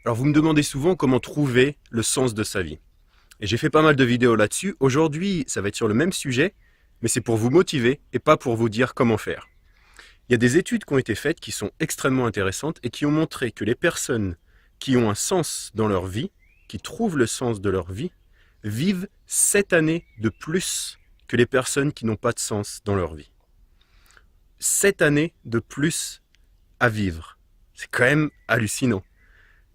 Alors vous me demandez souvent comment trouver le sens de sa vie. Et j'ai fait pas mal de vidéos là-dessus. Aujourd'hui, ça va être sur le même sujet, mais c'est pour vous motiver et pas pour vous dire comment faire. Il y a des études qui ont été faites qui sont extrêmement intéressantes et qui ont montré que les personnes qui ont un sens dans leur vie, qui trouvent le sens de leur vie, vivent 7 années de plus que les personnes qui n'ont pas de sens dans leur vie. 7 années de plus à vivre. C'est quand même hallucinant.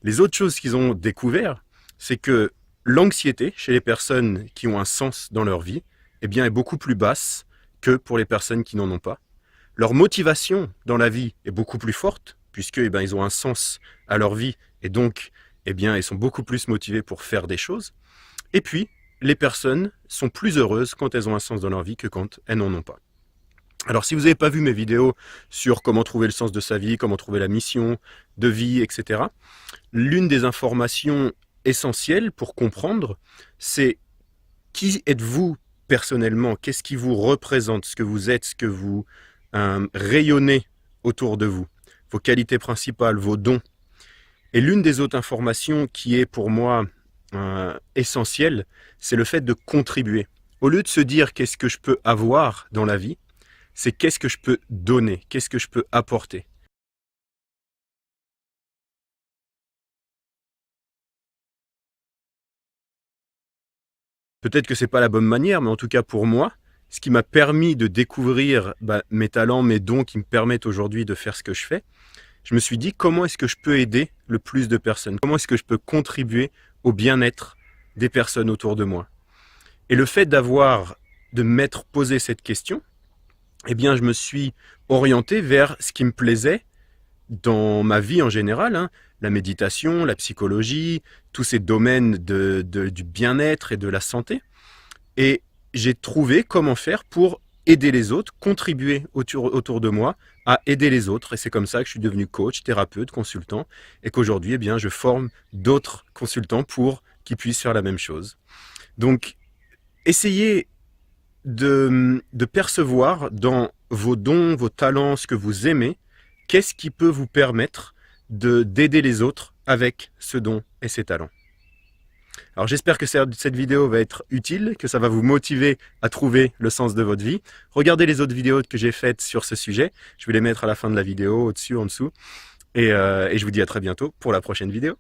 Les autres choses qu'ils ont découvert, c'est que l'anxiété chez les personnes qui ont un sens dans leur vie, eh bien, est beaucoup plus basse que pour les personnes qui n'en ont pas. Leur motivation dans la vie est beaucoup plus forte, puisque eh bien, ils ont un sens à leur vie, et donc eh bien, ils sont beaucoup plus motivés pour faire des choses. Et puis, les personnes sont plus heureuses quand elles ont un sens dans leur vie que quand elles n'en ont pas. Alors si vous n'avez pas vu mes vidéos sur comment trouver le sens de sa vie, comment trouver la mission de vie, etc., l'une des informations essentielles pour comprendre, c'est qui êtes-vous personnellement, qu'est-ce qui vous représente, ce que vous êtes, ce que vous rayonnez autour de vous, vos qualités principales, vos dons. Et l'une des autres informations qui est pour moi essentielle, c'est le fait de contribuer. Au lieu de se dire qu'est-ce que je peux avoir dans la vie, c'est qu'est-ce que je peux donner, qu'est-ce que je peux apporter. Peut-être que c'est pas la bonne manière, mais en tout cas pour moi, ce qui m'a permis de découvrir mes talents, mes dons qui me permettent aujourd'hui de faire ce que je fais, je me suis dit comment est-ce que je peux aider le plus de personnes, comment est-ce que je peux contribuer au bien-être des personnes autour de moi. Et le fait de m'être posé cette question, eh bien je me suis orienté vers ce qui me plaisait dans ma vie en général, la méditation, la psychologie, tous ces domaines du bien-être et de la santé. Et j'ai trouvé comment faire pour aider les autres, contribuer autour de moi à aider les autres. Et c'est comme ça que je suis devenu coach, thérapeute, consultant, et qu'aujourd'hui, eh bien, je forme d'autres consultants pour qu'ils puissent faire la même chose. Donc, essayez de percevoir dans vos dons, vos talents, ce que vous aimez, qu'est-ce qui peut vous permettre d'aider les autres avec ce don et ces talents. Alors j'espère que cette vidéo va être utile, que ça va vous motiver à trouver le sens de votre vie. Regardez les autres vidéos que j'ai faites sur ce sujet. Je vais les mettre à la fin de la vidéo, au-dessus, en dessous. Et je vous dis à très bientôt pour la prochaine vidéo.